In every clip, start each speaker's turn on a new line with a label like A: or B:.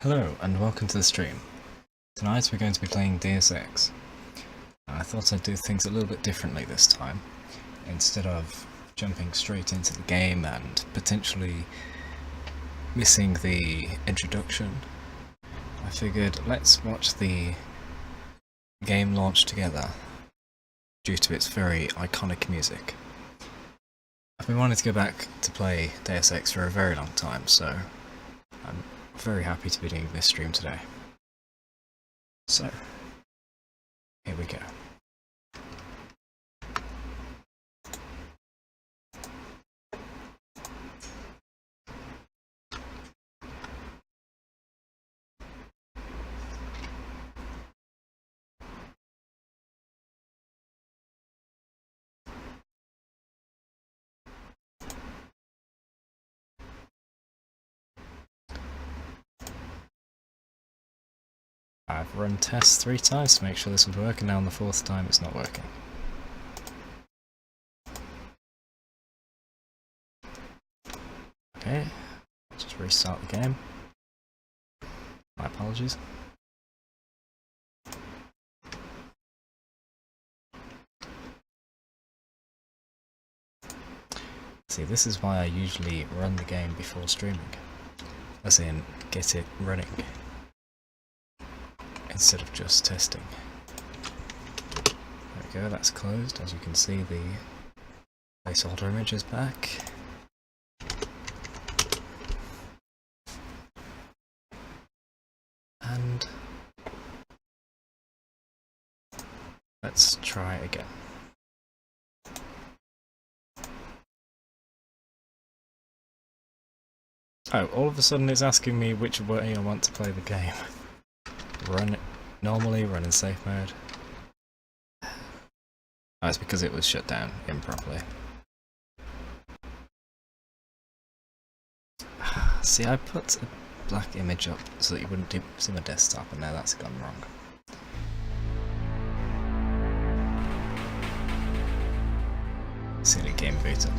A: Hello and welcome to the stream. Tonight we're going to be playing Deus Ex. I thought I'd do things a little bit differently this time. Instead of jumping straight into the game and potentially missing the introduction, I figured let's watch the game launch together due to its very iconic music. I've been wanting to go back to play Deus Ex for a very long time, so I'm very happy to be doing this stream today. So, here we go. I've run tests 3 times to make sure this would work, and now on the 4th time it's not working. Okay, just restart the game. My apologies. See, this is why I usually run the game before streaming, as in get it running, instead of just testing. There we go, that's closed. As you can see, the placeholder image is back. And let's try again. Oh, all of a sudden it's asking me which way I want to play the game. Run it normally, run in safe mode. Oh, it's because it was shut down improperly. See, I put a black image up so that you wouldn't see my desktop, and now that's gone wrong. Silly game booter.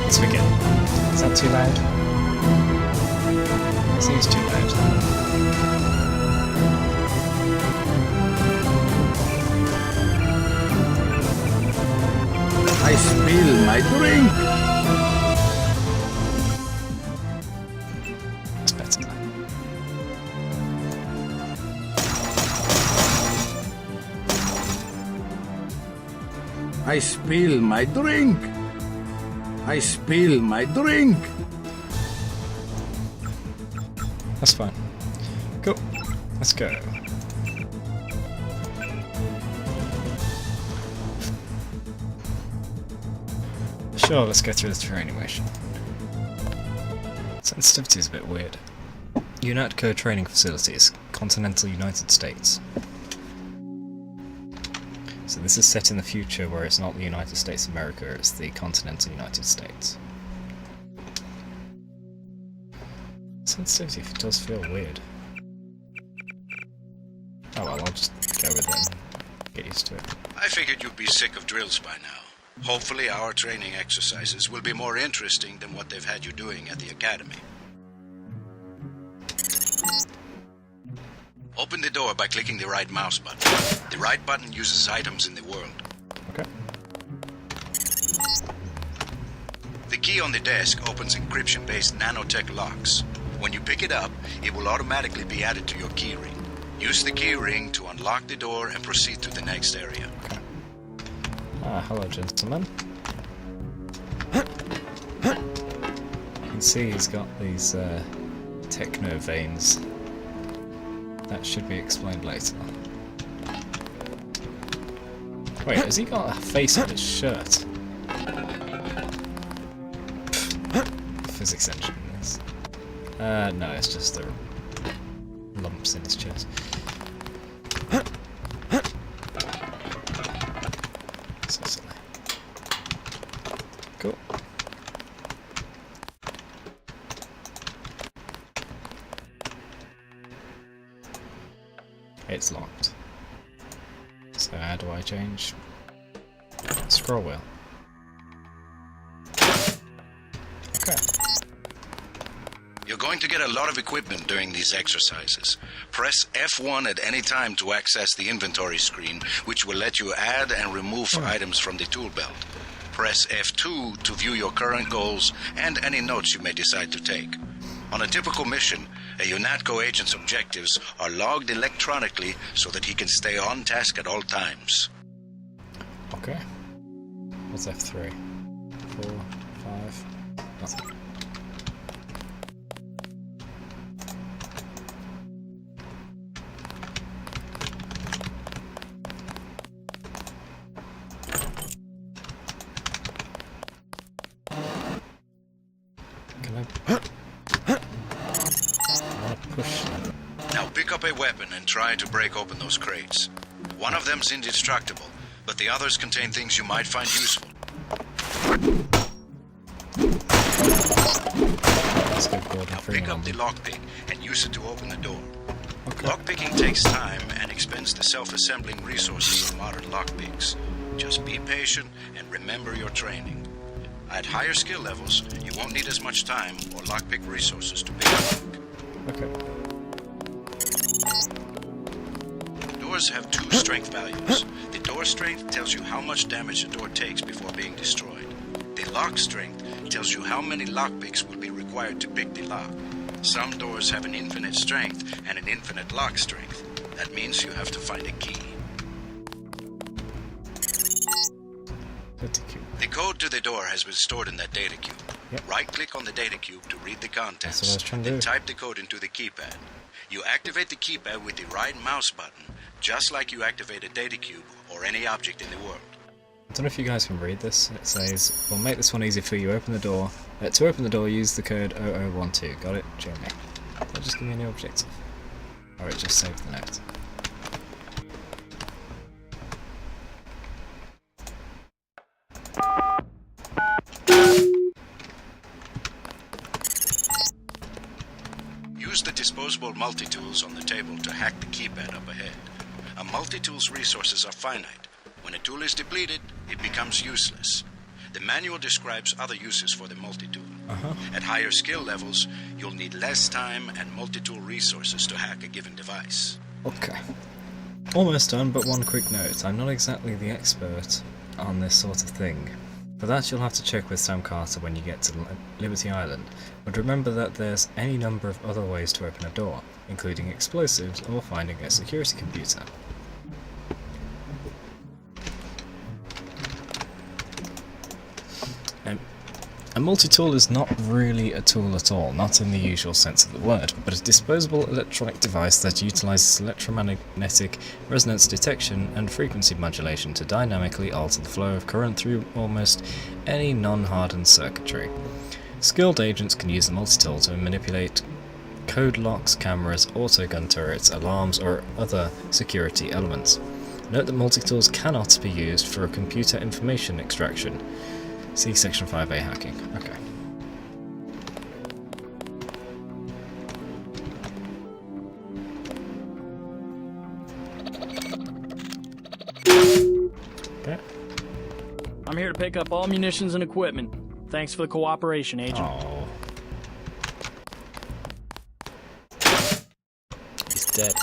A: Let's begin. Is that too loud? It seems too loud.
B: I spill my drink.
A: That's better.
B: I spill my drink. I spill my drink.
A: That's fine. Cool. Let's go. Sure, let's go through the training mission. Sensitivity is a bit weird. UNATCO training facilities, continental United States. So this is set in the future where it's not the United States of America, it's the continental United States. Sensitivity does feel weird. Oh well, I'll just go with it and get used to it.
C: I figured you'd be sick of drills by now. Hopefully our training exercises will be more interesting than what they've had you doing at the academy. Open the door by clicking the right mouse button. The right button uses items in the world.
A: Okay.
C: The key on the desk opens encryption-based nanotech locks. When you pick it up, it will automatically be added to your keyring. Use the keyring to unlock the door and proceed to the next area.
A: Hello gentlemen. You can see he's got these techno veins. That should be explained later. Wait, has he got a face on his shirt? Physics engine this. No, it's just the lumps in his chest. So silly. Cool. It's locked. So how do I change? Scroll wheel. Okay.
C: You're going to get a lot of equipment during these exercises. Press F1 at any time to access the inventory screen, which will let you add and remove items from the tool belt. Press F2 to view your current goals and any notes you may decide to take. On a typical mission, a UNATCO agent's objectives are logged electronically so that he can stay on task at all times.
A: Okay. What's F3? 4, 5, nothing. Can I push that?
C: Now pick up a weapon and try to break open those crates. One of them's indestructible, but the others contain things you might find useful.
A: Let's go forward
C: Now
A: and bring
C: pick
A: it
C: up
A: on.
C: the lockpick and use it to open the door.
A: Okay.
C: Lockpicking takes time and expends the self-assembling resources of modern lockpicks. Just be patient and remember your training. At higher skill levels, you won't need as much time or lockpick resources to pick a lock.
A: Okay.
C: Doors have two strength values. The door strength tells you how much damage the door takes before being destroyed. The lock strength tells you how many lockpicks will be required to pick the lock. Some doors have an infinite strength and an infinite lock strength. That means you have to find a key.
A: Pretty cute.
C: The code to the door has been stored in that data cube.
A: Yep.
C: Right-click on the data cube to read the contents.
A: That's what I was trying to
C: Then
A: do.
C: type the code into the keypad. You activate the keypad with the right mouse button, just like you activate a data cube or any object in the world.
A: I don't know if you guys can read this. It says, we'll make this one easy for you. Open the door. To open the door, use the code 0012. Got it? Jeremy. That'll just give me a new objective. Or it just saved the note.
C: Use the disposable multi-tools on the table to hack the keypad up ahead. A multi-tool's resources are finite. When a tool is depleted, it becomes useless. The manual describes other uses for the multi-tool. At higher skill levels, you'll need less time and multi-tool resources to hack a given device.
A: Okay. Almost done, but one quick note. I'm not exactly the expert on this sort of thing. For that you'll have to check with Sam Carter when you get to Liberty Island. But remember that there's any number of other ways to open a door, including explosives or finding a security computer. A multi-tool is not really a tool at all, not in the usual sense of the word, but a disposable electronic device that utilizes electromagnetic resonance detection and frequency modulation to dynamically alter the flow of current through almost any non-hardened circuitry. Skilled agents can use the multi-tool to manipulate code locks, cameras, auto-gun turrets, alarms, or other security elements. Note that multi-tools cannot be used for computer information extraction. See Section 5A hacking. Okay. Okay.
D: I'm here to pick up all munitions and equipment. Thanks for the cooperation, Agent.
A: Oh. He's dead.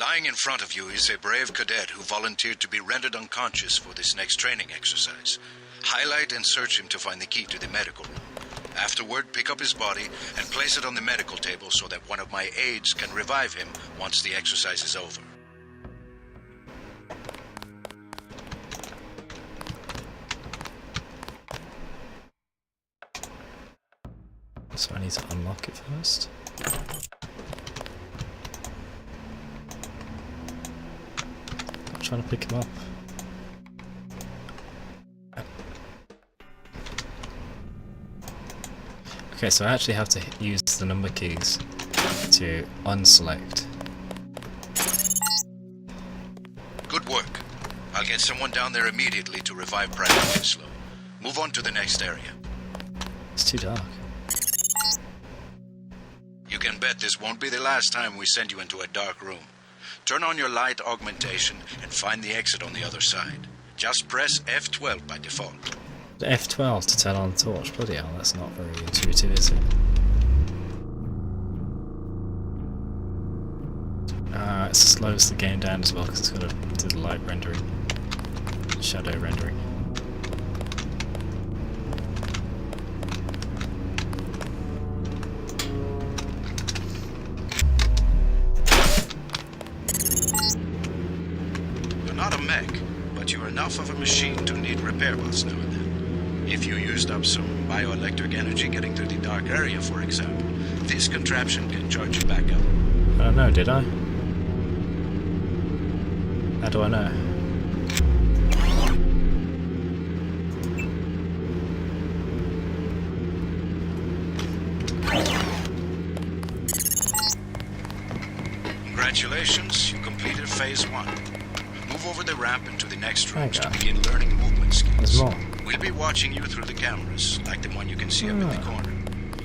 C: Lying in front of you is a brave cadet who volunteered to be rendered unconscious for this next training exercise. Highlight and search him to find the key to the medical room. Afterward, pick up his body and place it on the medical table so that one of my aides can revive him once the exercise is over.
A: So I need to unlock it first. I'm trying to pick him up. Okay, so I actually have to use the number keys to unselect.
C: Good work. I'll get someone down there immediately to revive Private Winslow. Move on to the next area.
A: It's too dark.
C: You can bet this won't be the last time we send you into a dark room. Turn on your light augmentation and find the exit on the other side. Just press F12 by default.
A: F12 to turn on the torch. Bloody hell, that's not very intuitive, is it? It slows the game down as well because it's got to do the light rendering, shadow rendering.
C: You're not a mech, but you're enough of a machine to need repair bots now and then. If you used up some bioelectric energy getting through the dark area, for example, this contraption can charge you back up.
A: I don't know, did I? How do I know?
C: Congratulations, you completed phase 1. Move over the ramp into the next rooms to
A: Okay.
C: begin learning movement skills.
A: There's more.
C: We'll be watching you through the cameras, like the one you can see up in the corner.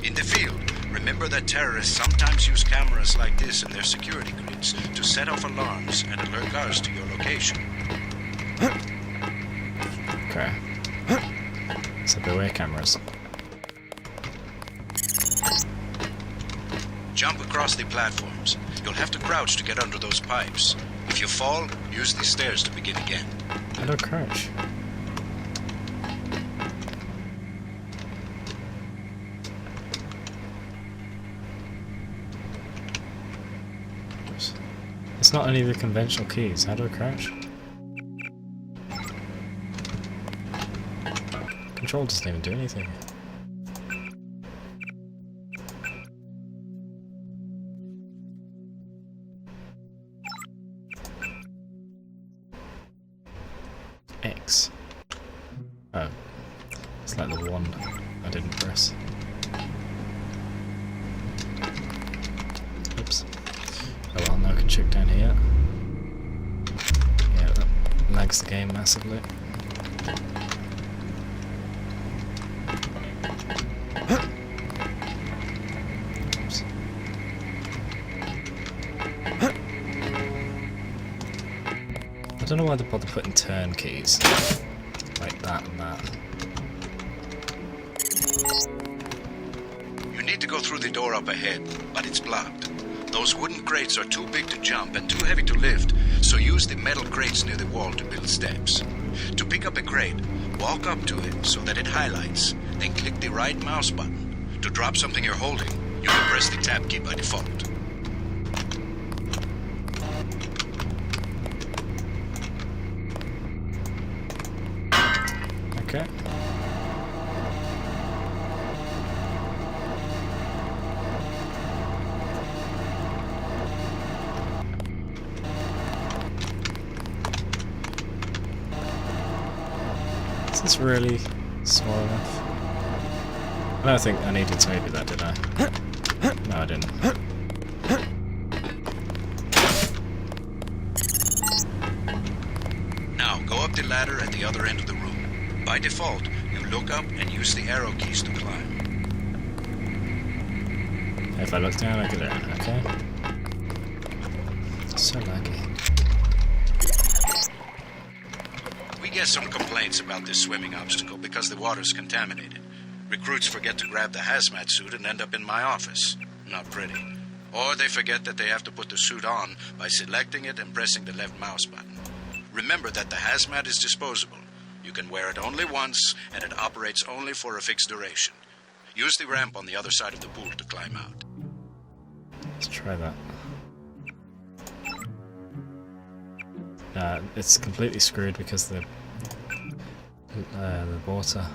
C: In the field, remember that terrorists sometimes use cameras like this in their security grids to set off alarms and alert guards to your location.
A: Okay. So beware cameras.
C: Jump across the platforms. You'll have to crouch to get under those pipes. If you fall, use the stairs to begin again.
A: I don't crouch. Oops. It's not any of the conventional keys. How do I crouch? Control doesn't even do anything. X. Oh. It's like the one I didn't press. Oops. Oh well, now I can check down here. Yeah, that lags the game massively. Oops. I don't know why they bother putting turn keys like that and that.
C: You need to go through the door up ahead, but it's blocked. Those wooden crates are too big to jump and too heavy to lift, so use the metal crates near the wall to build steps. To pick up a crate, walk up to it so that it highlights, then click the right mouse button. To drop something you're holding, you can press the tab key by default.
A: Okay. Is this really small enough? I don't think I needed to maybe that, did I? No, I didn't.
C: Now, go up the ladder at the other end of the room. By default, you look up and use the arrow keys to climb.
A: If I look down, I go down, okay? So laggy.
C: We get some complaints about this swimming obstacle because the water's contaminated. Recruits forget to grab the hazmat suit and end up in my office. Not pretty. Or they forget that they have to put the suit on by selecting it and pressing the left mouse button. Remember that the hazmat is disposable. You can wear it only once, and it operates only for a fixed duration. Use the ramp on the other side of the pool to climb out.
A: Let's try that. It's completely screwed because the water.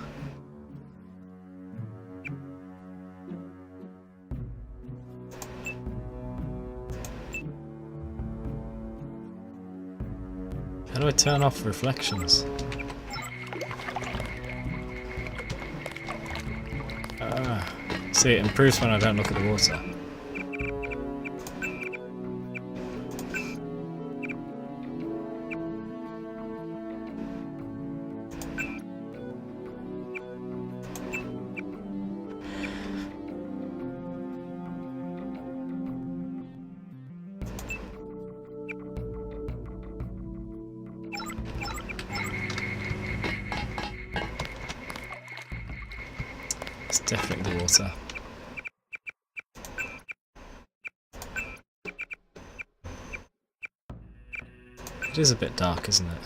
A: How do I turn off reflections? See, it improves when I don't look at the water. It's definitely the water. It is a bit dark, isn't it?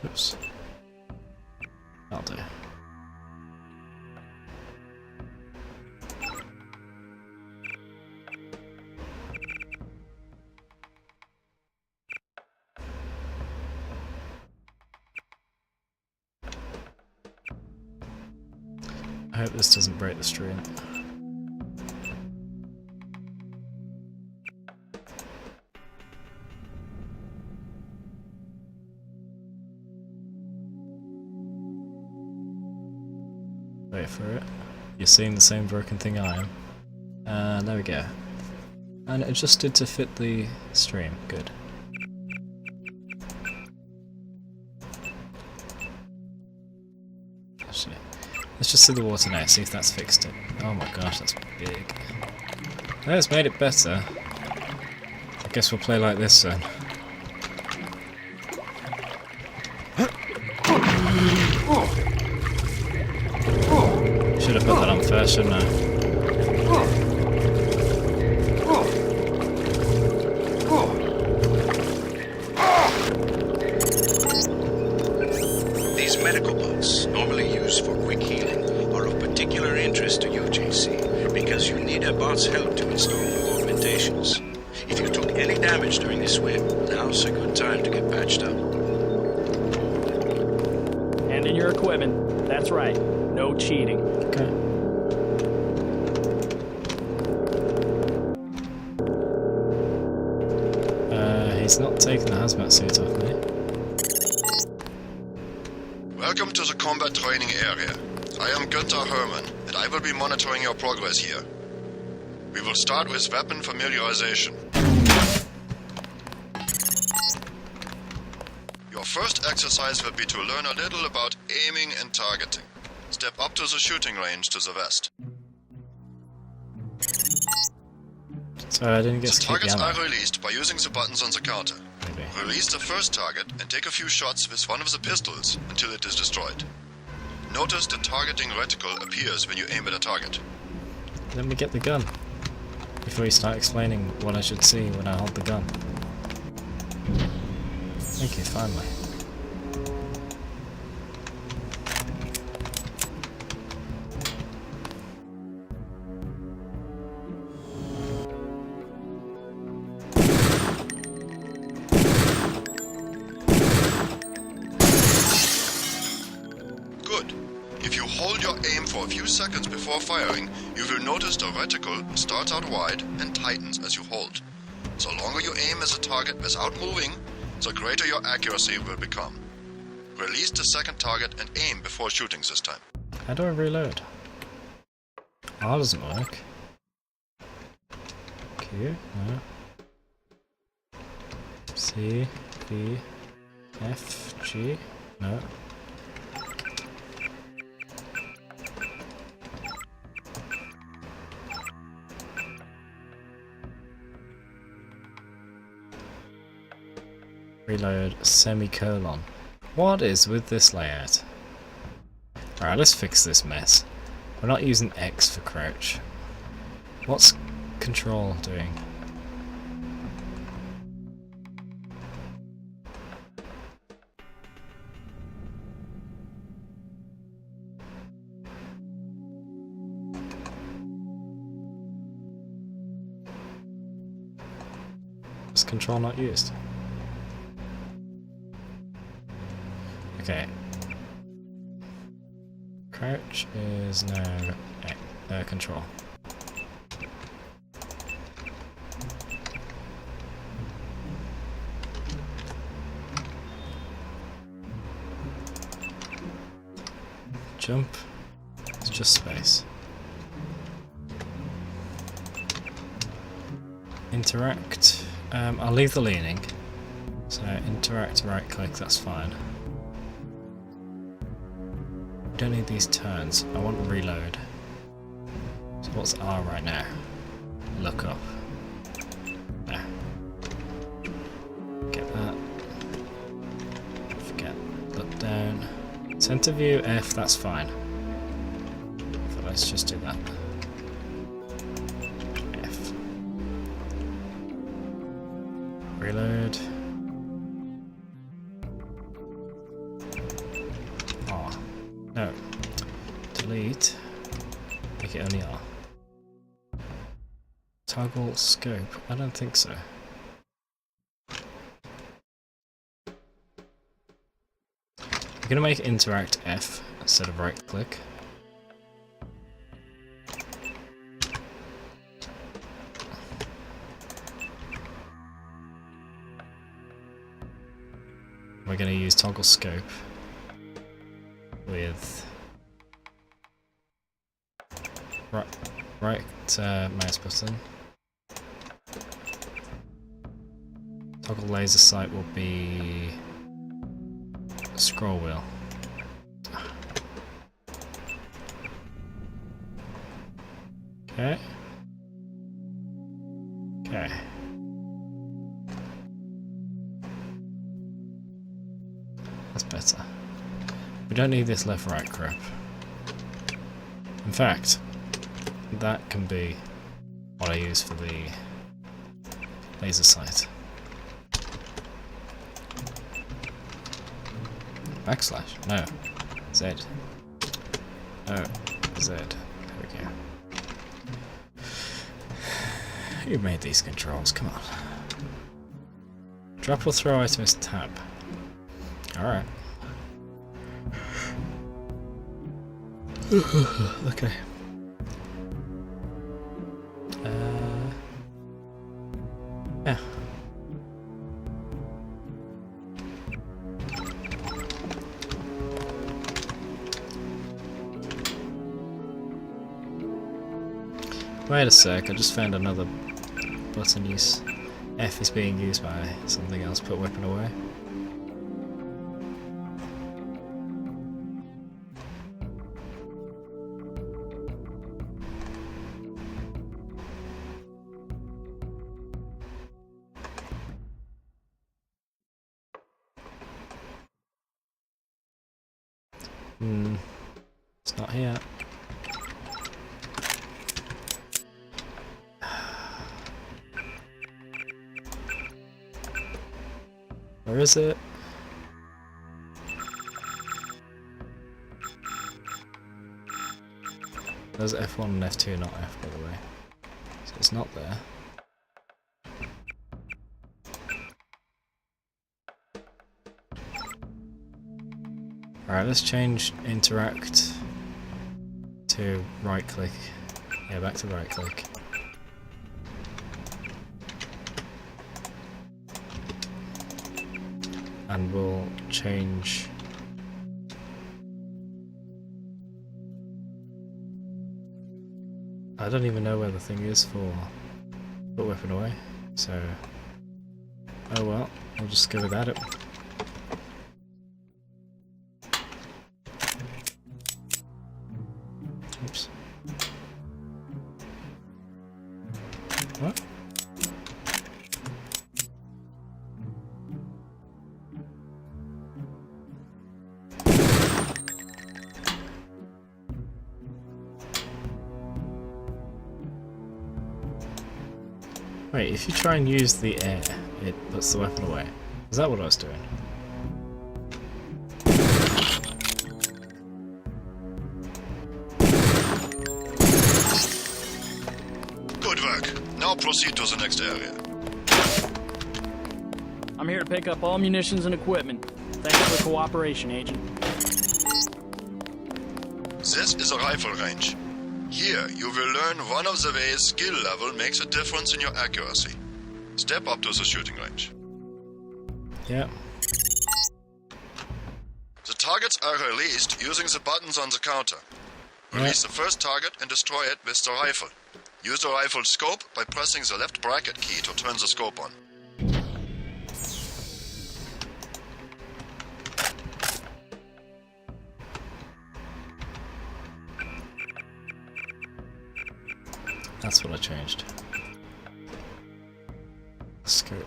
A: Oops. That'll do. I hope this doesn't break the stream. Wait for it. You're seeing the same broken thing I am. There we go. And it adjusted to fit the stream. Good. Actually, let's just see the water now, see if that's fixed it. Oh my gosh, that's big. No, it's made it better. I guess we'll play like this then. Should have put that on first, shouldn't I?
C: These medical bots, normally used for quick healing, are of particular interest to you, JC, because you need a bot's help to install new augmentations. If you took any damage during this swim, now's a good time to get patched up.
D: Hand in your equipment. That's right. No cheating.
A: Okay. He's not taking the hazmat suit off me.
E: Welcome to the combat training area. I am Günther Hermann, and I will be monitoring your progress here. We will start with weapon familiarization. Your first exercise will be to learn a little about aiming and targeting. Step up to the shooting range to the west.
A: Sorry, I didn't get
E: The
A: to keep the
E: targets
A: ammo.
E: are released by using the buttons on the counter.
A: Maybe.
E: Release the first target and take a few shots with one of the pistols until it is destroyed. Notice the targeting reticle appears when you aim at a target.
A: Let me get the gun. Before you start explaining what I should see when I hold the gun. Thank you, finally.
E: Good. If you hold your aim for a few seconds before firing, you will notice the reticle starts out wide and tightens as you hold. The longer you aim as a target without moving, the greater your accuracy will become. Release the second target and aim before shooting this time.
A: How do I reload? R doesn't work. Q? No. C, B, F, G? No. Reload semicolon. What is with this layout? Alright, let's fix this mess. We're not using X for crouch. What's control doing? Is control not used? Okay. Crouch is now control. jump. It's just space. Interact. I'll leave the leaning. So interact, right click, that's fine. We don't need these turns. I want reload. So what's R right now? Look up. There. Get that. Forget. Look down. Center view F, that's fine. So let's just do that. F. Reload. R. No. Delete. Make it only R. Toggle scope. I don't think so. I'm gonna make interact F instead of right click. We're gonna use toggle scope with right mouse button. Toggle laser sight will be scroll wheel. Okay. Okay. That's better. We don't need this left-right crap. In fact, that can be what I use for the laser sight. Backslash? No. Z. No. Z. There we go. Who made these controls? Come on. Drop or throw item is tab. Alright. Okay. Yeah. Wait a sec, I just found another button use. F is being used by something else. Put weapon away. It's not here. Where is it? There's F1 and F2, not F, by the way. So it's not there. Alright, let's change interact to right click. Yeah, back to right click. And we'll change I don't even know where the thing is for put weapon away, so oh well, we'll just go without it. Oops. What? Wait, if you try and use the air, it puts the weapon away. Is that what I was doing?
E: Good work. Now proceed to the next area.
D: I'm here to pick up all munitions and equipment. Thanks for the cooperation, Agent.
E: This is a rifle range. Here, you will learn one of the ways skill level makes a difference in your accuracy. Step up to the shooting range.
A: Yeah.
E: The targets are released using the buttons on the counter. Release the first target and destroy it with the rifle. Use the rifle scope by pressing the left bracket key to turn the scope on.
A: That's what I changed. Scope.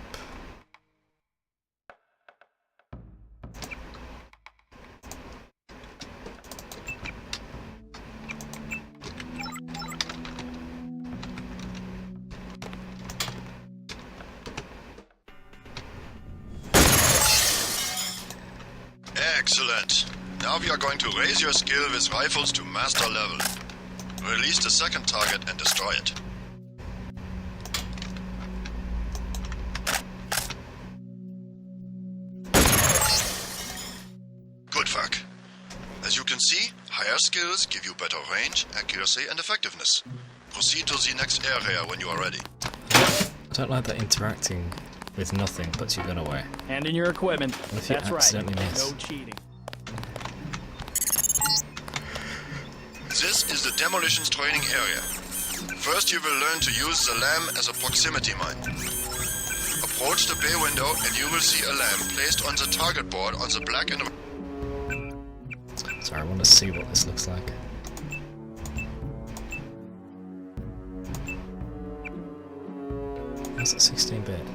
E: Excellent. Now we are going to raise your skill with rifles to master level. Release the second target and destroy it. Good work. As you can see, higher skills give you better range, accuracy and effectiveness. Proceed to the next area when you are ready.
A: I don't like that interacting with nothing puts your gun away.
D: Hand in your equipment.
A: What if you
D: That's right.
A: accidentally miss?
D: No cheating.
E: This is the demolitions training area. First you will learn to use the lamb as a proximity mine. Approach the bay window and you will see a lamb placed on the target board on the black and...
A: Sorry, I want to see what this looks like. Why is it 16-bit?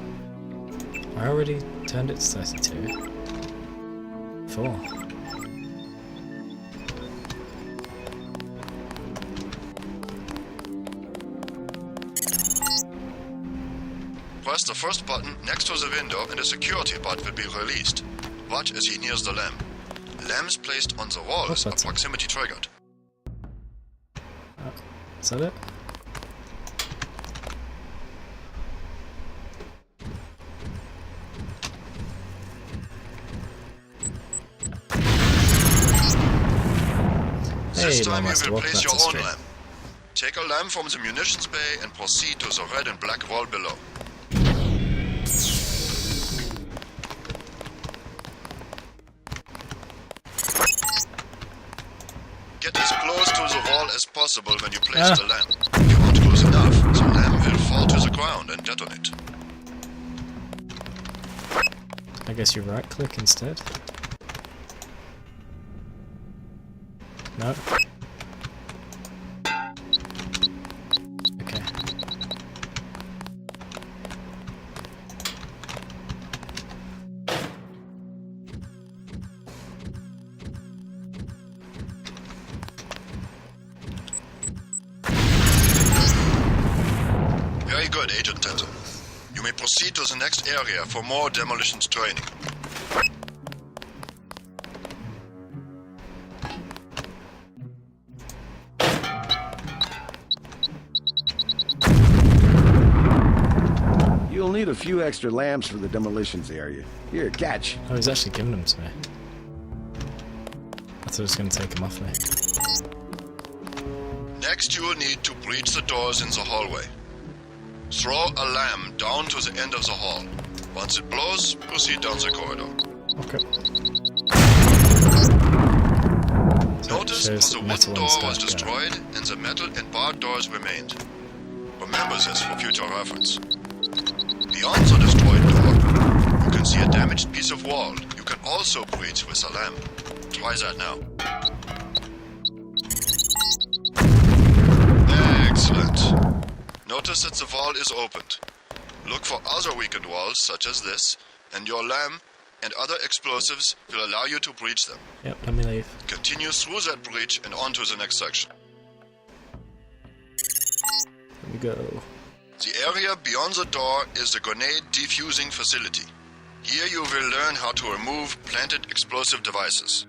A: I already turned it to 32. 4.
E: Press the first button next to the window and a security bot will be released. Watch as he nears the lamb. Lambs placed on the walls are proximity triggered.
A: Is that it?
E: This
A: Hey,
E: time you
A: Master,
E: will
A: welcome
E: place
A: back
E: your
A: to
E: own
A: stream.
E: lamb. Take a lamb from the munitions bay and proceed to the red and black wall below. Get as close to the wall as possible when you place the lamb. If you aren't close enough, the lamb will fall to the ground and detonate.
A: I guess you right click instead. No. Okay.
E: Very good, Agent Tenzo. You may proceed to the next area for more demolitions training.
F: You'll need a few extra lamps for the demolitions area. Here, catch.
A: Oh, he's actually giving them to me. I thought I was going to take them off me.
E: Next, you will need to breach the doors in the hallway. Throw a lamb down to the end of the hall. Once it blows, proceed down the corridor.
A: Okay.
E: Notice
A: shows
E: how the
A: metal
E: wooden
A: and
E: door
A: stuff,
E: was
A: yeah.
E: destroyed and the metal and barred doors remained. Remember this for future reference. Beyond the destroyed door, you can see a damaged piece of wall. You can also breach with a lamp. Try that now. Excellent. Notice that the wall is opened. Look for other weakened walls, such as this, and your lamp and other explosives will allow you to breach them.
A: Yep, let me leave.
E: Continue through that breach and on to the next section.
A: Let me go.
E: The area beyond the door is the grenade defusing facility. Here you will learn how to remove planted explosive devices.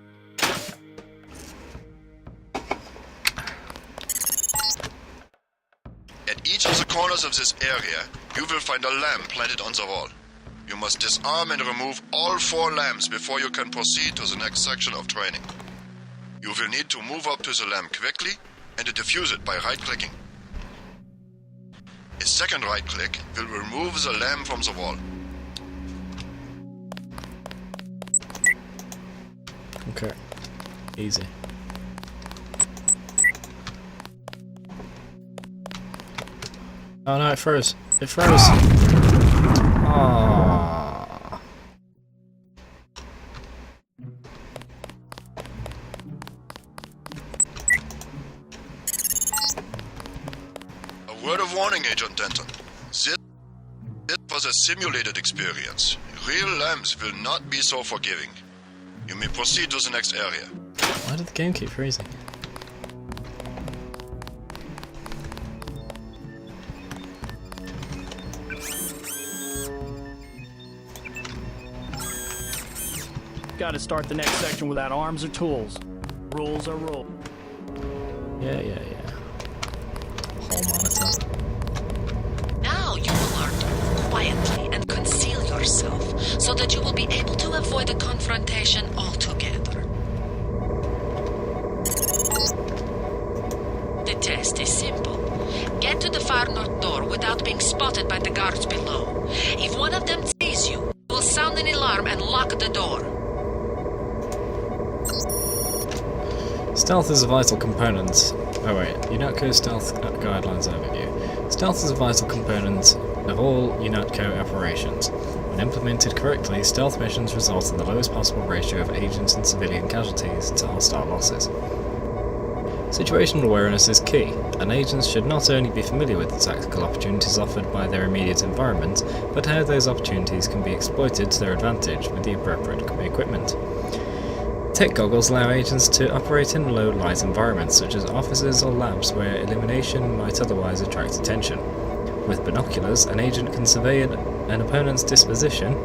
E: At each of the corners of this area, you will find a lamp planted on the wall. You must disarm and remove all 4 lamps before you can proceed to the next section of training. You will need to move up to the lamp quickly and defuse it by right-clicking. A second right-click will remove the lamp from the wall.
A: Okay. Easy. Oh no, it froze. It froze. Ah.
E: A word of warning, Agent Denton. This was a simulated experience. Real lamps will not be so forgiving. You may proceed to the next area.
A: Why did the game keep freezing?
D: Gotta start the next section without arms or tools. Rules are rules.
A: Yeah. Whole monitor.
G: Now you will learn to move quietly and conceal yourself so that you will be able to avoid the confrontation altogether. The test is simple. Get to the far north door without being spotted by the guards below. If one of them sees you, will sound an alarm and lock the door.
A: Stealth is a vital component. Oh wait, UNATCO Stealth Guidelines Overview. Stealth is a vital component of all UNATCO operations. When implemented correctly, stealth missions result in the lowest possible ratio of agent and civilian casualties to hostile losses. Situational awareness is key, and agents should not only be familiar with the tactical opportunities offered by their immediate environment, but how those opportunities can be exploited to their advantage with the appropriate equipment. Tech goggles allow agents to operate in low-light environments such as offices or labs where illumination might otherwise attract attention. With binoculars, an agent can survey an opponent's disposition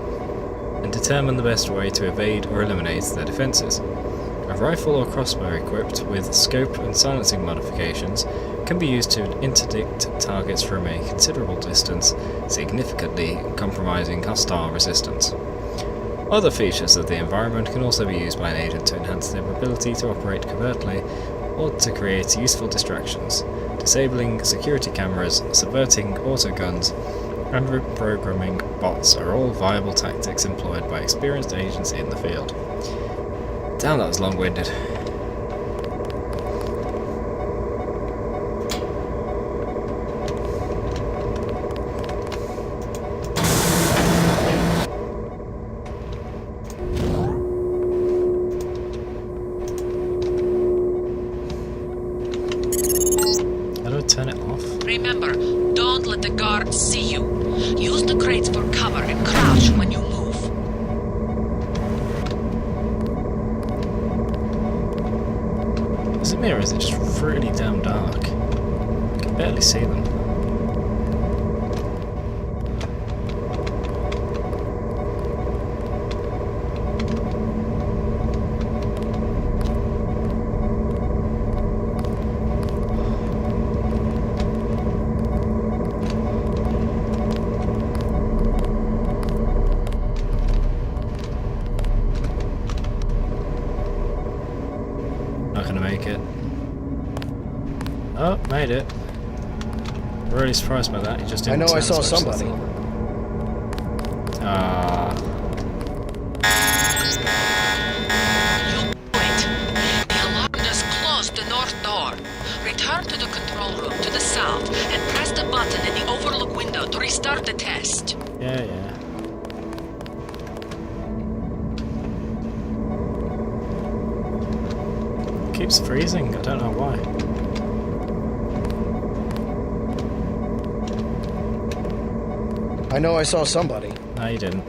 A: and determine the best way to evade or eliminate their defences. A rifle or crossbow equipped with scope and silencing modifications can be used to interdict targets from a considerable distance, significantly compromising hostile resistance. Other features of the environment can also be used by an agent to enhance their ability to operate covertly or to create useful distractions. Disabling security cameras, subverting autoguns, and reprogramming bots are all viable tactics employed by experienced agents in the field. Damn, that was long-winded. Turn it off.
G: Remember, don't let the guards see you. Use the crates for cover and crouch when you move.
A: Is it me or is it just really damn dark? I can barely see them. Not gonna make it. Oh, made it. Really surprised by that. He just didn't.
H: I know I
A: turn
H: saw
A: as much as
H: somebody.
G: You wait. The alarm just closed the north door. Return to the control room to the south and press the button in the overlook window to restart the test.
A: Yeah. Keeps freezing. I don't know why.
H: I know I saw somebody.
A: No, you didn't.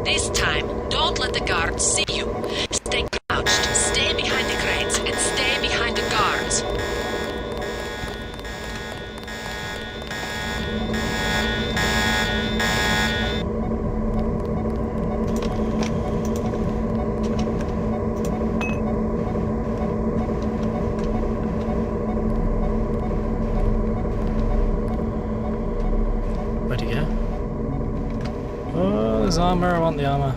G: This time, don't let the guards see you. Stay crouched, stay behind the crates, and stay behind the guards.
A: Where'd he go? Oh, there's armor. I want the armor.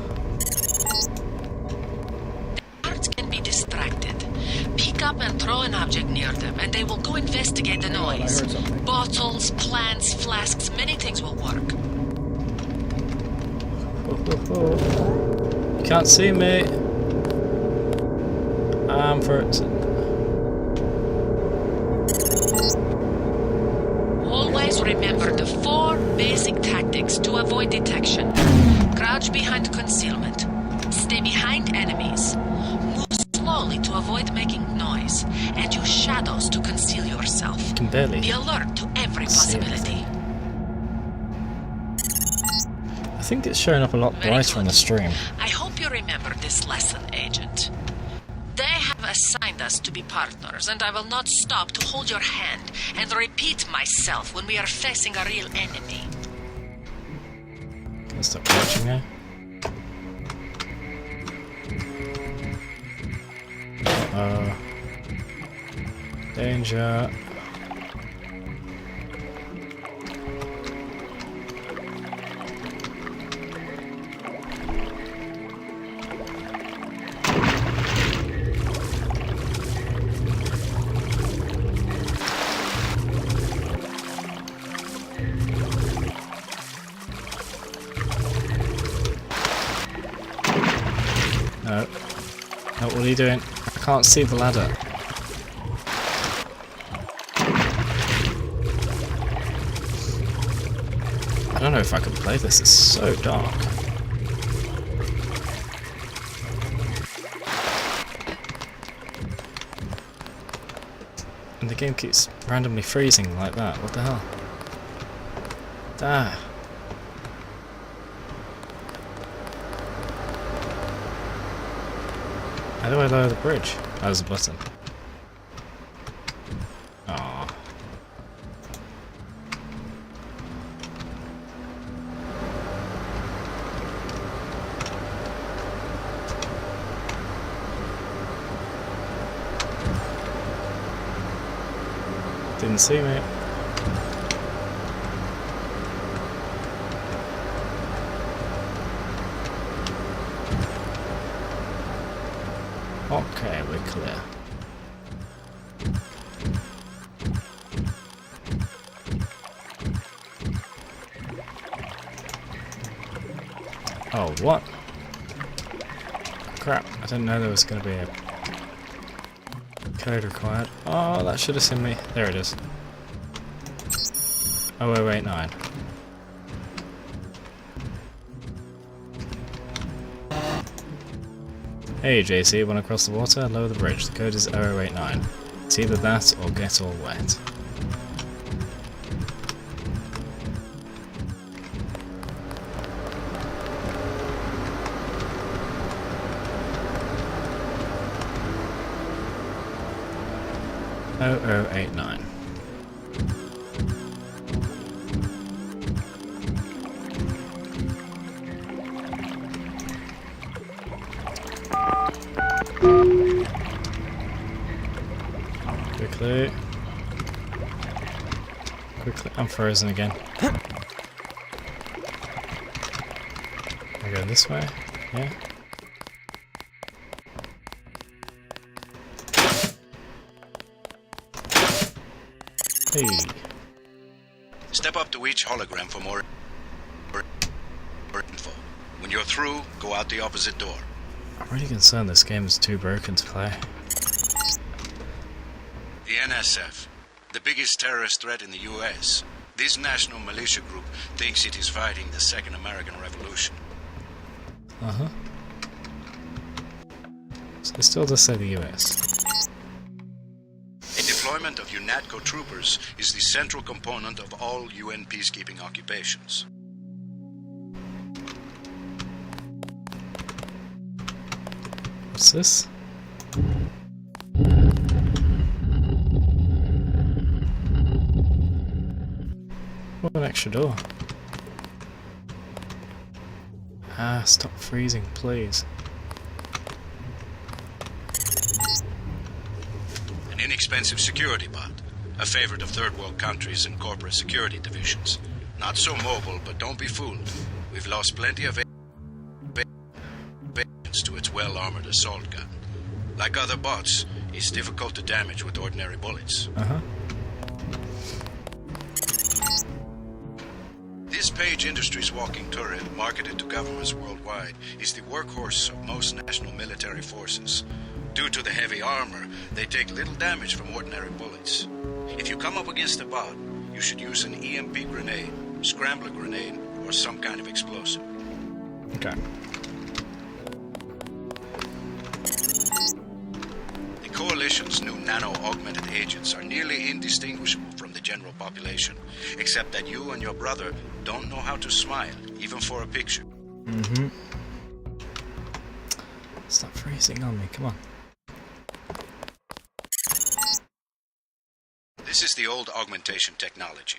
G: Guards can be distracted. Pick up and throw an object near them, and they will go investigate the noise.
H: heard something.
G: Bottles, plants, flasks, many things will work.
A: You can't see me. time for it to...
G: Always remember the 4 basic tactics to avoid detection. Crouch behind concealment. Stay behind enemies. Move slowly to avoid making noise. And use shadows to conceal yourself.
A: You can barely
G: Be alert to every
A: see
G: possibility.
A: I think it's showing up a lot
G: Very
A: brighter on
G: good.
A: the stream.
G: I hope you remember this lesson, Agent. They have assigned us to be partners, and I will not stop to hold your hand and repeat myself when we are facing a real enemy.
A: Can I stop crouching now? Danger. No. No, what are you doing? I can't see the ladder. I don't know if I can play this, it's so dark. And the game keeps randomly freezing like that, what the hell? Ah. How do I lower the bridge? Oh, there's a button. Aww. Didn't see me. Okay, we're clear. Oh, what? Crap, I didn't know there was going to be a code required. Oh, that should have seen me. There it is. 0089. Hey JC, wanna cross the water? Lower the bridge. The code is 0089. It's either that or get all wet. .0089. Quickly. Quickly. I'm frozen again. I go this way? Yeah. Hey.
C: Step up to each hologram for more info. When you're through, go out the opposite door.
A: I'm really concerned this game is too broken to play.
C: The NSF, the biggest terrorist threat in the US. This national militia group thinks it is fighting the Second American Revolution.
A: Uh-huh. So it still does say the US.
C: A deployment of UNATCO troopers is the central component of all UN peacekeeping occupations.
A: What's this? What an extra door. Ah, stop freezing, please.
C: An inexpensive security bot, a favorite of third world countries and corporate security divisions. Not so mobile, but don't be fooled. We've lost plenty of agents to its well-armored assault gun. Like other bots, it's difficult to damage with ordinary bullets.
A: Uh-huh.
C: This Page Industries walking turret, marketed to governments worldwide, is the workhorse of most national military forces. Due to the heavy armor, they take little damage from ordinary bullets. If you come up against a bot, you should use an EMP grenade, scrambler grenade, or some kind of explosive.
A: Okay.
C: The Coalition's new nano-augmented agents are nearly indistinguishable from the general population, except that you and your brother don't know how to smile, even for a picture.
A: Mm-hmm. Stop freezing on me, come on.
C: This is the old augmentation technology,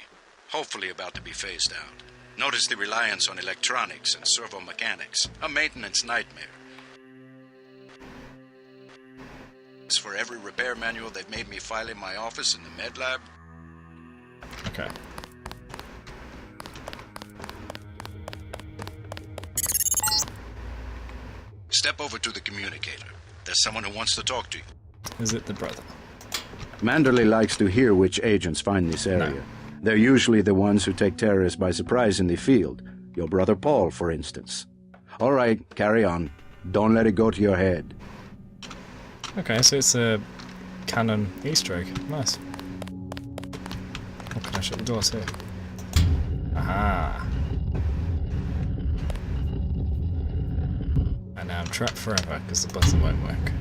C: hopefully about to be phased out. Notice the reliance on electronics and servomechanics, a maintenance nightmare. As for every repair manual they've made me file in my office in the med lab.
A: Okay.
C: Step over to the communicator. There's someone who wants to talk to you.
A: Is it the brother?
F: Manderley likes to hear which agents find this area.
A: No.
F: They're usually the ones who take terrorists by surprise in the field. Your brother Paul, for instance. All right, carry on. Don't let it go to your head.
A: Okay, so it's a canon Easter egg. Nice. Oh, can I shut the door too? Aha! And now I'm trapped forever because the button won't work.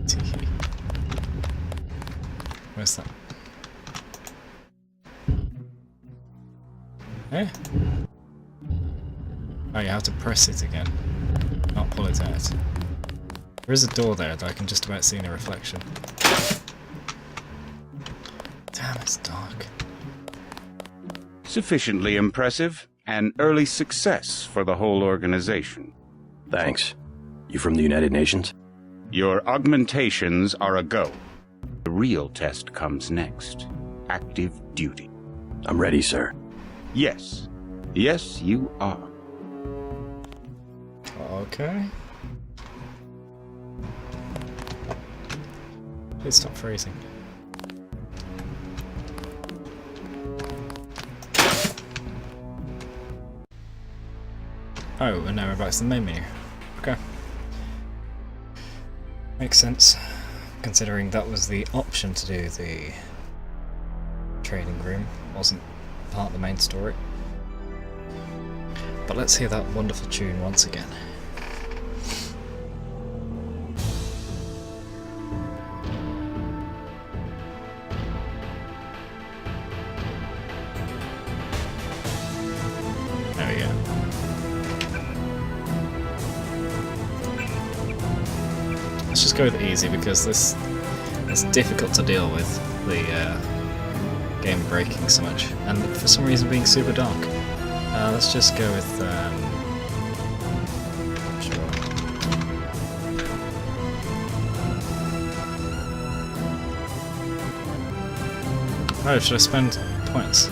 A: Teehee. Where's that? Eh? Oh, you have to press it again, not pull it out. There is a door there that I can just about see in a reflection. Damn, it's dark.
H: Sufficiently impressive. An early success for the whole organization.
I: Thanks. You from the United Nations?
H: Your augmentations are a go. The real test comes next. Active duty.
I: I'm ready, sir.
H: Yes. Yes, you are.
A: Okay. Please stop freezing. Oh, and now we're back to the main menu. Okay. Makes sense, considering that was the option to do the trading room, wasn't part of the main story. But let's hear that wonderful tune once again. There we go. Let's just go with easy because this is difficult to deal with, the game breaking so much, and for some reason being super dark. Let's just go with sure. Oh, should I spend points?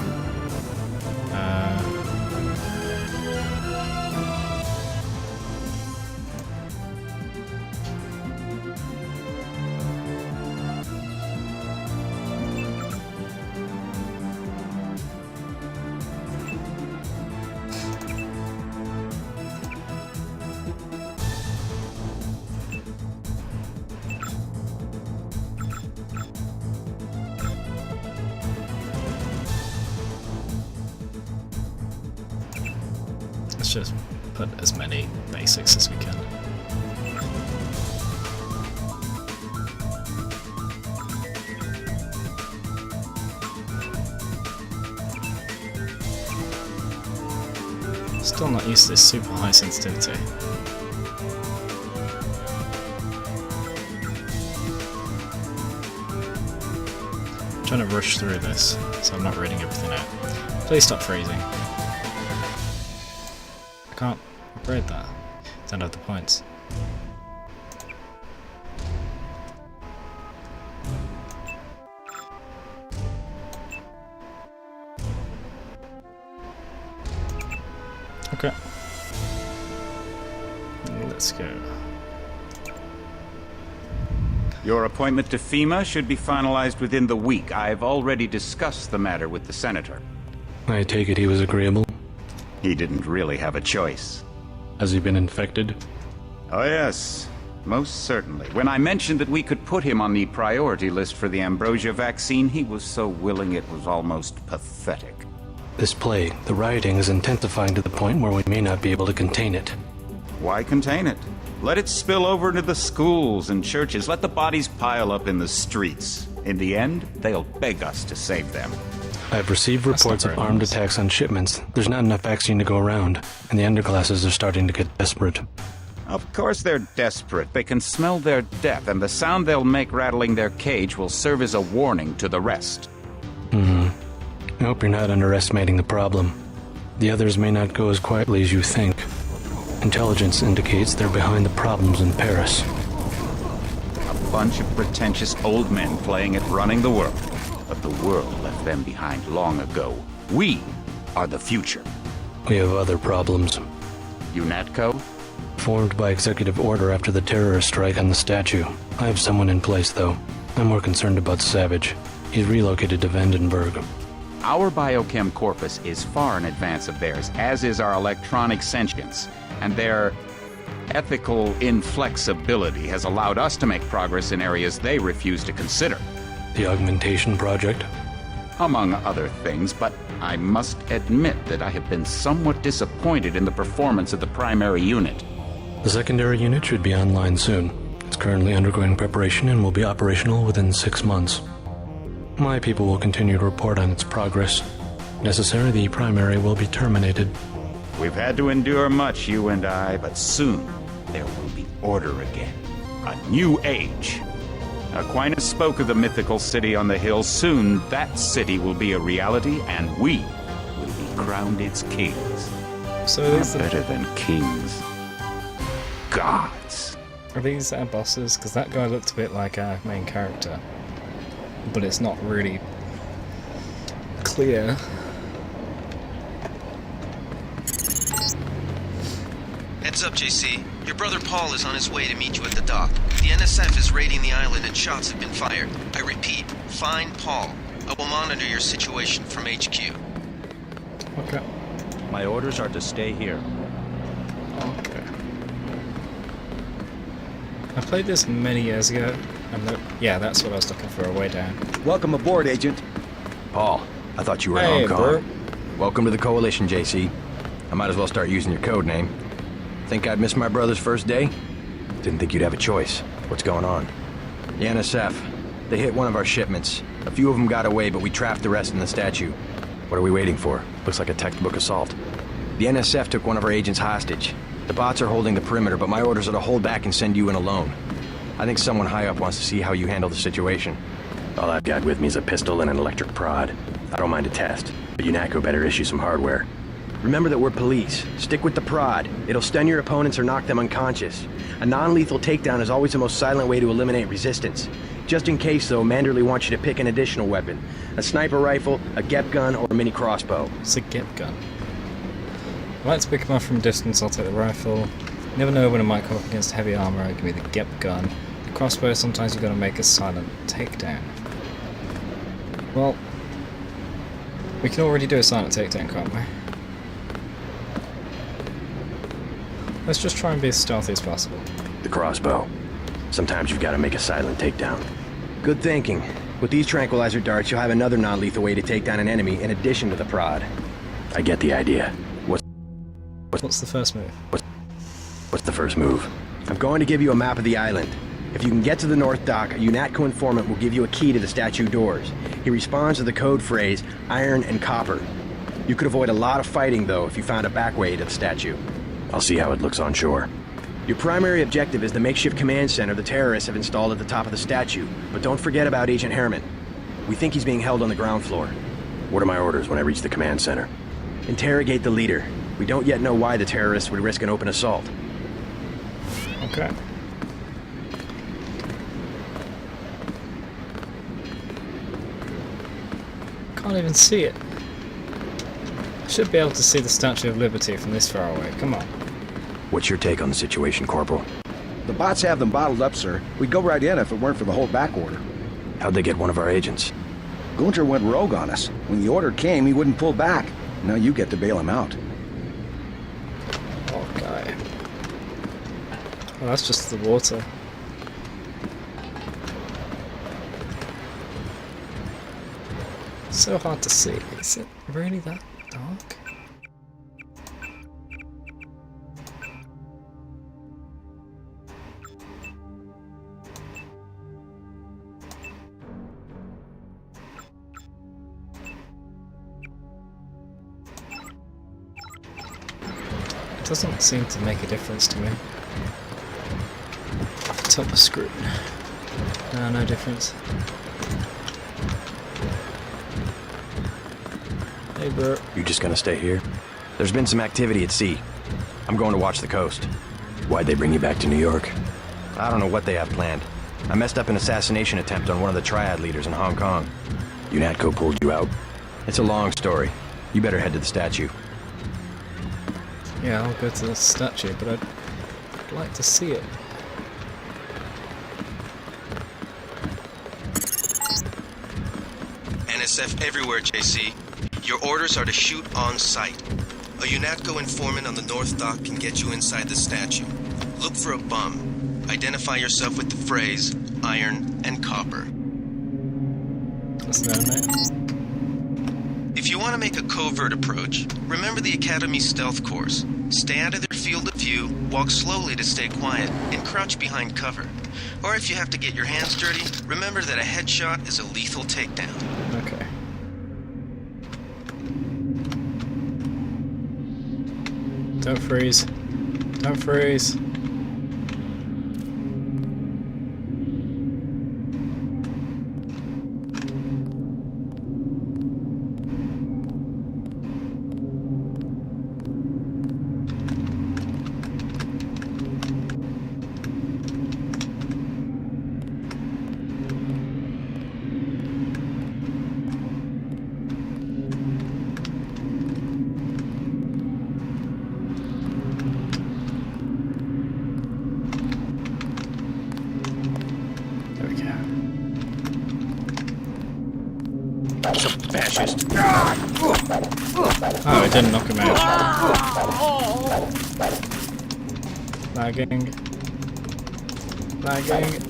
A: Let's just put as many basics as we can. Still not used to this super high sensitivity. I'm trying to rush through this, so I'm not reading everything out. Please stop freezing. I can't upgrade that. Don't have the points. Okay. Let's go.
H: Your appointment to FEMA should be finalized within the week. I've already discussed the matter with the senator.
I: I take it he was agreeable.
H: He didn't really have a choice.
I: Has he been infected?
H: Oh yes. Most certainly. When I mentioned that we could put him on the priority list for the ambrosia vaccine, he was so willing it was almost pathetic.
I: This plague, the rioting, is intensifying to the point where we may not be able to contain it.
H: Why contain it? Let it spill over into the schools and churches. Let the bodies pile up in the streets. In the end, they'll beg us to save them.
I: I've received reports of armed attacks on shipments. There's not enough vaccine to go around, and the underclasses are starting to get desperate.
H: Of course they're desperate. They can smell their death, and the sound they'll make rattling their cage will serve as a warning to the rest.
I: I hope you're not underestimating the problem. The others may not go as quietly as you think. Intelligence indicates they're behind the problems in Paris.
H: A bunch of pretentious old men playing at running the world. But the world left them behind long ago. We are the future.
I: We have other problems.
H: UNATCO?
I: Formed by executive order after the terrorist strike on the statue. I have someone in place, though. I'm more concerned about Savage. He's relocated to Vandenberg.
H: Our biochem corpus is far in advance of theirs, as is our electronic sentience, and their ethical inflexibility has allowed us to make progress in areas they refuse to consider.
I: The augmentation project?
H: Among other things, but I must admit that I have been somewhat disappointed in the performance of the primary unit.
I: The secondary unit should be online soon. It's currently undergoing preparation and will be operational within 6 months. My people will continue to report on its progress. If necessary, the primary will be terminated.
H: We've had to endure much, you and I, but soon there will be order again. A new age. Aquinas spoke of the mythical city on the hill. Soon that city will be a reality, and we will be crowned its kings.
A: So
H: Not better than kings. Gods.
A: Are these our bosses? Because that guy looked a bit like our main character. But it's not really clear.
J: Heads up, JC. Your brother Paul is on his way to meet you at the dock. The NSF is raiding the island and shots have been fired. I repeat, find Paul. I will monitor your situation from HQ.
A: Okay.
K: My orders are to stay here.
A: Okay. I played this many years ago, and yeah, that's what I was looking for, a way down.
L: Welcome aboard, Agent.
K: Paul, I thought you were
A: Hey,
K: in Hong
A: bro.
K: Kong. Welcome to the Coalition, JC. I might as well start using your code name. Think I'd miss my brother's first day? Didn't think you'd have a choice. What's going on? The NSF. They hit one of our shipments. A few of them got away, but we trapped the rest in the statue. What are we waiting for? Looks like a textbook assault. The NSF took one of our agents hostage. The bots are holding the perimeter, but my orders are to hold back and send you in alone. I think someone high up wants to see how you handle the situation. All I've got with me is a pistol and an electric prod. I don't mind a test, but UNATCO better issue some hardware. Remember that we're police. Stick with the prod. It'll stun your opponents or knock them unconscious. A non-lethal takedown is always the most silent way to eliminate resistance. Just in case, though, Manderley wants you to pick an additional weapon. A sniper rifle, a GEP gun, or a mini crossbow.
A: It's a GEP gun. I like to pick them off from distance. I'll take the rifle. You never know when it might come up against heavy armor. It can be the GEP gun. The crossbow, sometimes you've got to make a silent takedown. Well, we can already do a silent takedown, can't we? Let's just try and be as stealthy as possible.
K: The crossbow. Sometimes you've got to make a silent takedown.
L: Good thinking. With these tranquilizer darts, you'll have another non-lethal way to take down an enemy in addition to the prod.
K: I get the idea.
A: What's the first move?
K: What's the first move?
L: I'm going to give you a map of the island. If you can get to the North Dock, a UNATCO informant will give you a key to the statue doors. He responds to the code phrase, iron and copper. You could avoid a lot of fighting, though, if you found a back way to the statue.
K: I'll see how it looks on shore.
L: Your primary objective is the makeshift command center the terrorists have installed at the top of the statue. But don't forget about Agent Herman. We think he's being held on the ground floor.
K: What are my orders when I reach the command center?
L: Interrogate the leader. We don't yet know why the terrorists would risk an open assault.
A: Okay. Can't even see it. I should be able to see the Statue of Liberty from this far away. Come on.
K: What's your take on the situation, Corporal?
B: The bots have them bottled up, sir. We'd go right in if it weren't for the whole back order.
K: How'd they get one of our agents?
B: Gunter went rogue on us. When the order came, he wouldn't pull back. Now you get to bail him out.
A: Okay. Oh, that's just the water. So hard to see. Is it really that dark? It doesn't seem to make a difference to me. Top of screen. No, no difference. Hey bro.
K: You just gonna stay here? There's been some activity at sea. I'm going to watch the coast. Why'd they bring you back to New York? I don't know what they have planned. I messed up an assassination attempt on one of the Triad leaders in Hong Kong. UNATCO pulled you out? It's a long story. You better head to the statue.
A: Yeah, I'll go to the statue, but I'd like to see it.
J: NSF everywhere, JC. Your orders are to shoot on sight. A UNATCO informant on the North Dock can get you inside the statue. Look for a bum. Identify yourself with the phrase, iron and copper.
A: That's no name.
J: If you want to make a covert approach, remember the Academy stealth course. Stay out of their field of view, walk slowly to stay quiet, and crouch behind cover. Or if you have to get your hands dirty, remember that a headshot is a lethal takedown.
A: Okay. Don't freeze. Don't freeze.
B: Fascist.
A: Oh, it didn't knock him out. Lagging. Lagging.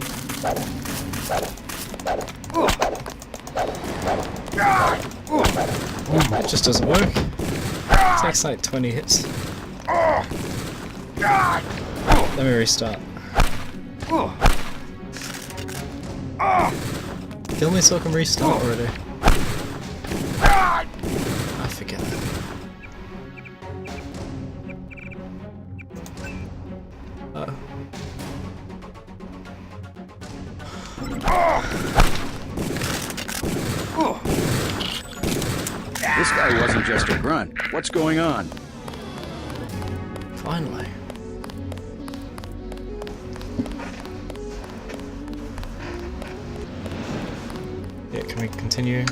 A: It just doesn't work. It takes like 20 hits. Let me restart. Kill me so I can restart already. I forget that.
B: This guy wasn't just a grunt. What's going on?
A: Finally. Yeah, can we continue?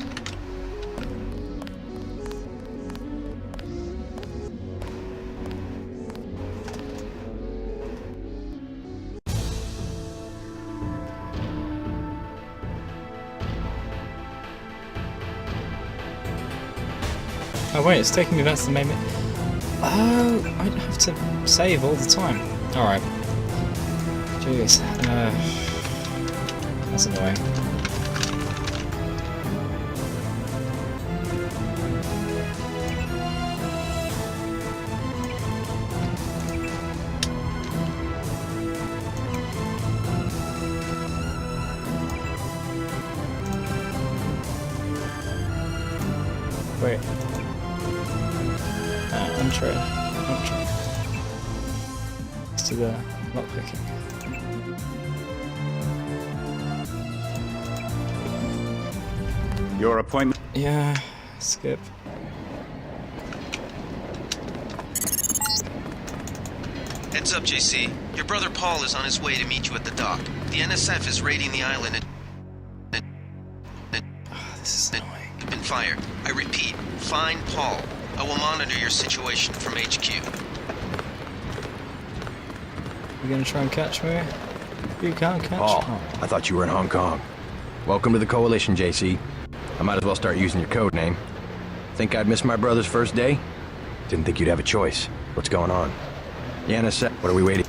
A: Oh wait, it's taking me back to the main menu. Oh, I'd have to save all the time. Alright. Jeez. That's annoying. Wait. Untry. Let's do the lockpicking.
H: Your appointment?
A: Yeah, skip.
J: Heads up, JC. Your brother Paul is on his way to meet you at the dock. The NSF is raiding the island and...
A: This is annoying.
J: Been fired. I repeat, find Paul. I will monitor your situation from HQ.
A: You gonna try and catch me? You can't catch me.
K: Paul,
A: Oh.
K: I thought you were in Hong Kong. Welcome to the Coalition, JC. I might as well start using your code name. Think I'd miss my brother's first day? Didn't think you'd have a choice. What's going on? Yana said, what are we waiting?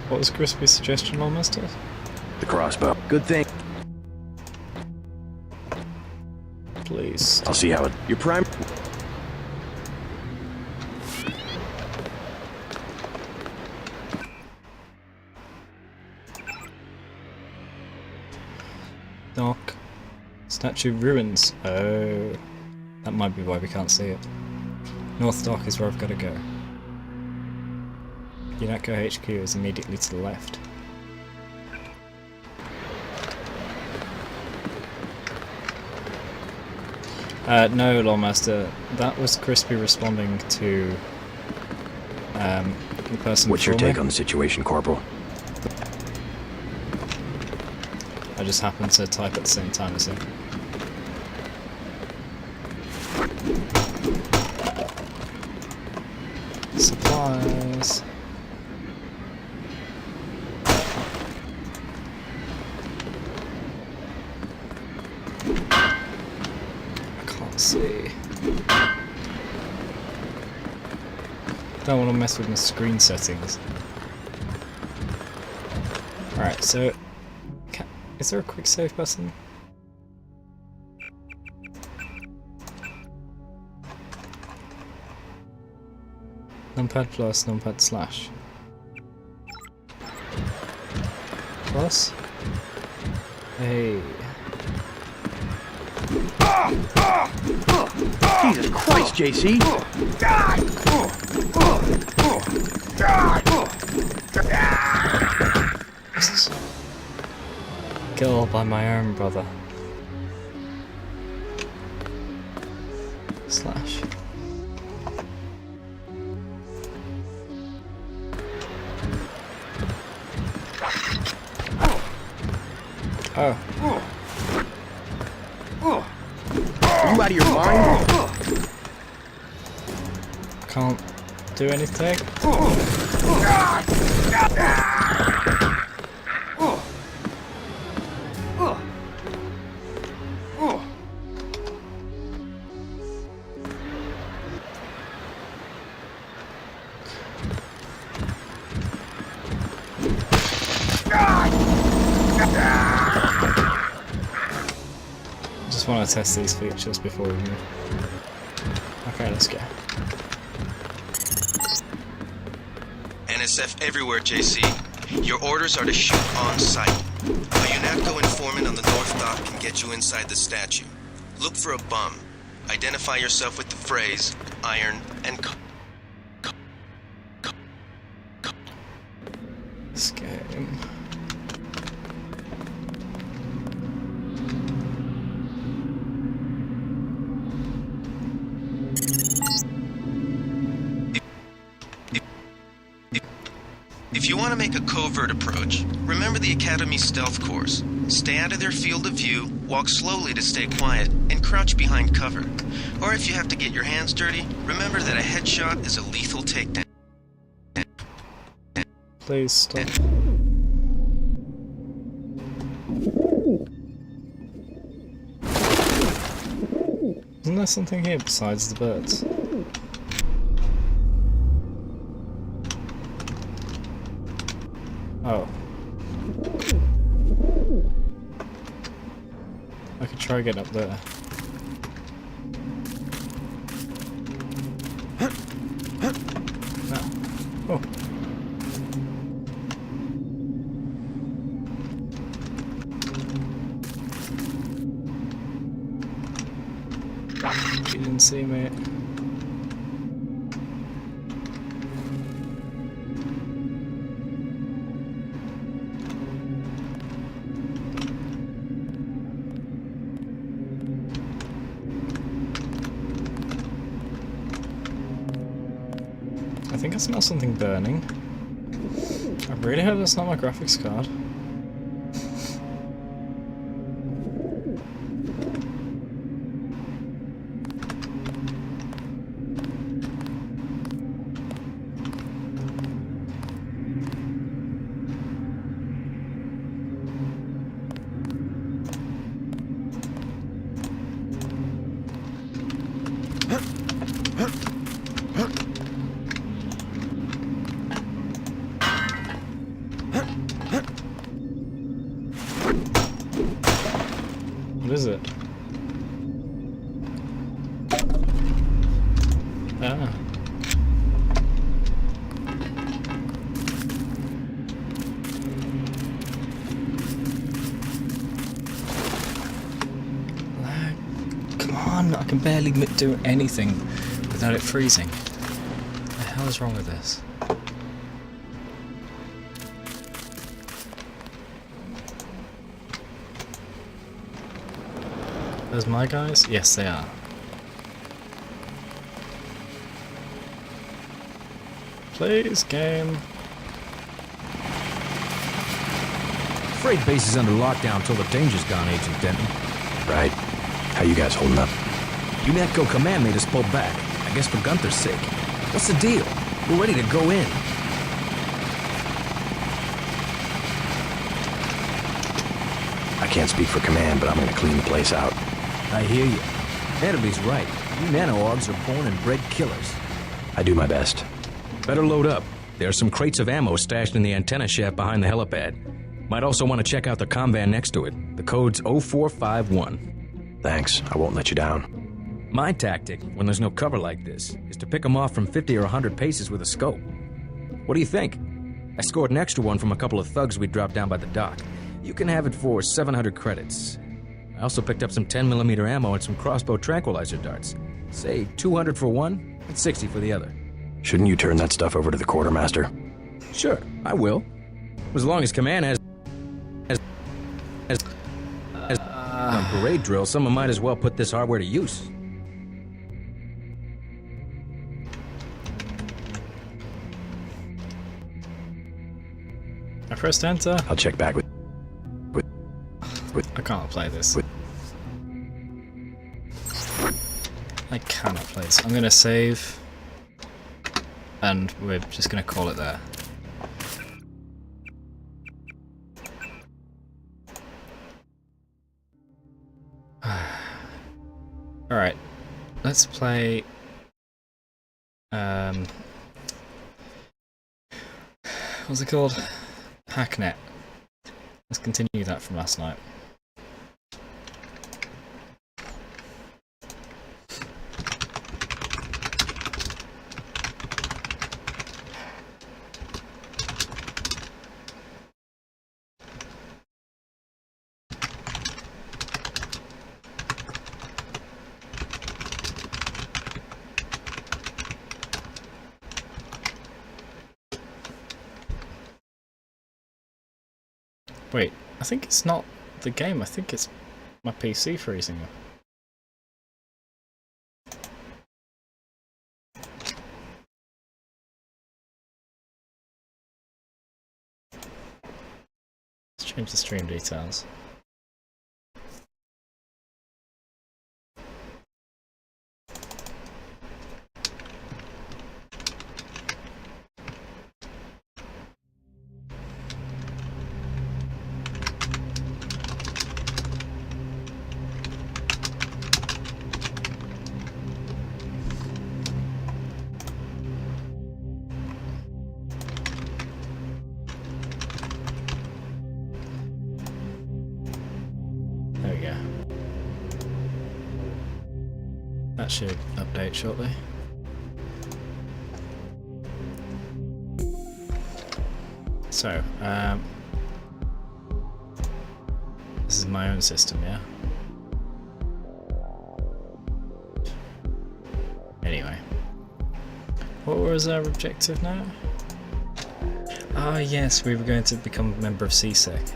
A: What was Crispy's suggestion, Lawmaster?
K: The crossbow. Good thing.
A: Please.
L: I'll see how it... Your prime...
A: Dock. Statue ruins. Oh. That might be why we can't see it. North Dock is where I've got to go. UNATCO HQ is immediately to the left. No, Lawmaster. That was Crispy responding to the person.
L: What's your take
A: me.
L: on the situation, Corporal?
A: I just happened to type at the same time as him. Supplies. I can't see. Don't want to mess with my screen settings. Alright, so is there a quick save button? Numpad plus, numpad slash. Plus? Hey.
L: Jesus Christ, JC!
A: Killed by my own brother. Slash. Oh.
L: Are you out of your mind?
A: Can't do anything. Just want to test these features before we move. Okay, let's go.
J: NSF everywhere, JC. Your orders are to shoot on sight. A UNATCO informant on the North Dock can get you inside the statue. Look for a bum. Identify yourself with the phrase, iron, and
A: This game.
J: If you want to make a covert approach, remember the Academy stealth course. Stay out of their field of view, walk slowly to stay quiet, and crouch behind cover. Or if you have to get your hands dirty, remember that a headshot is a lethal takedown.
A: Please stop. Isn't there something here besides the birds? Oh. I could try getting up there. No. Oh. You didn't see me. I think I smell something burning. I really hope that's not my graphics card. What is it? come on, I can barely do anything without it freezing. What the hell is wrong with this? Those my guys? Yes, they are. Please, game.
M: Freight base is under lockdown till the danger's gone, Agent Denton.
K: Right. How you guys holding up?
M: UNATCO Command made us pull back. I guess for Gunther's sake. What's the deal? We're ready to go in.
K: I can't speak for command, but I'm gonna clean the place out.
M: I hear you. Enemies right. You nano-augs are born and bred killers.
K: I do my best.
M: Better load up. There are some crates of ammo stashed in the antenna shaft behind the helipad. Might also want to check out the comm van next to it. The code's 0451.
K: Thanks. I won't let you down.
M: My tactic, when there's no cover like this, is to pick them off from 50 or 100 paces with a scope. What do you think? I scored an extra one from a couple of thugs we dropped down by the dock. You can have it for 700 credits. I also picked up some 10mm ammo and some crossbow tranquilizer darts. Say 200 for one and 60 for the other.
K: Shouldn't you turn that stuff over to the quartermaster?
M: Sure, I will. As long as command has on parade drill, someone might as well put this hardware to use.
A: I pressed enter.
K: I'll check back with
A: I can't play this. I cannot play this. I'm gonna save, and we're just gonna call it there. Alright, let's play what's it called? Hacknet. Let's continue that from last night. Wait, I think it's not the game, I think it's my PC freezing up. Let's change the stream details. There we go. That should update shortly. So, this is my own system, yeah? Anyway. What was our objective now? Ah, yes, we were going to become a member of CSEC.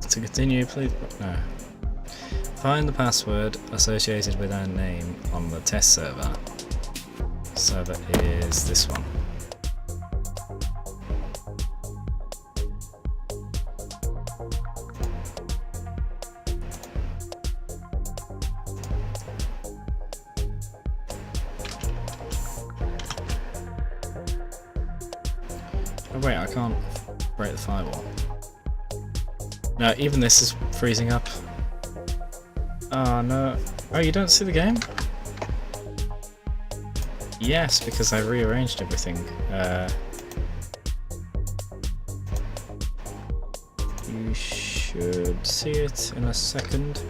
A: To continue, please. No. Find the password associated with our name on the test server. Server is this one. Oh wait, I can't break the firewall. No, even this is freezing up. Oh no. Oh, you don't see the game? Yes, because I rearranged everything. You should see it in a second.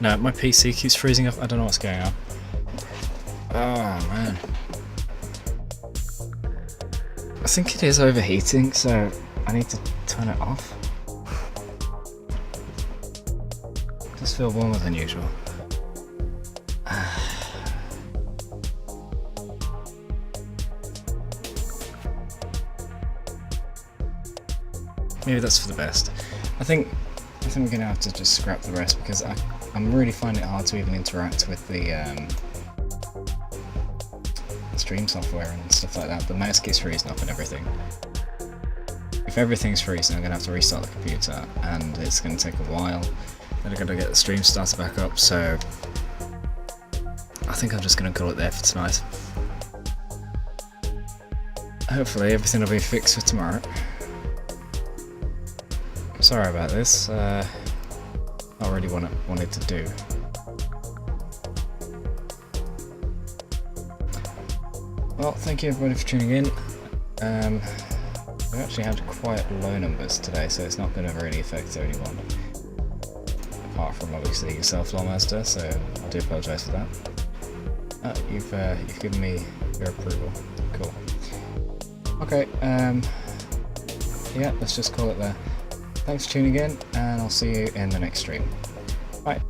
A: No, my PC keeps freezing up. I don't know what's going on. Oh man. I think it is overheating, so I need to turn it off. feel warmer than usual. Maybe that's for the best. I think we're gonna have to just scrap the rest because I'm really finding it hard to even interact with the stream software and stuff like that. The mouse keeps freezing up and everything. If everything's freezing, I'm gonna have to restart the computer, and it's gonna take a while. Then I gotta get the stream started back up. So I think I'm just gonna call it there for tonight. Hopefully everything will be fixed for tomorrow. Sorry about this. Not really what I wanted to do. Well, thank you everybody for tuning in. We actually had quite low numbers today, so it's not going to really affect anyone. Apart from obviously yourself, Lawmaster, so I do apologise for that. You've given me your approval. Cool. Okay, yeah, let's just call it there. Thanks for tuning in, and I'll see you in the next stream. Bye.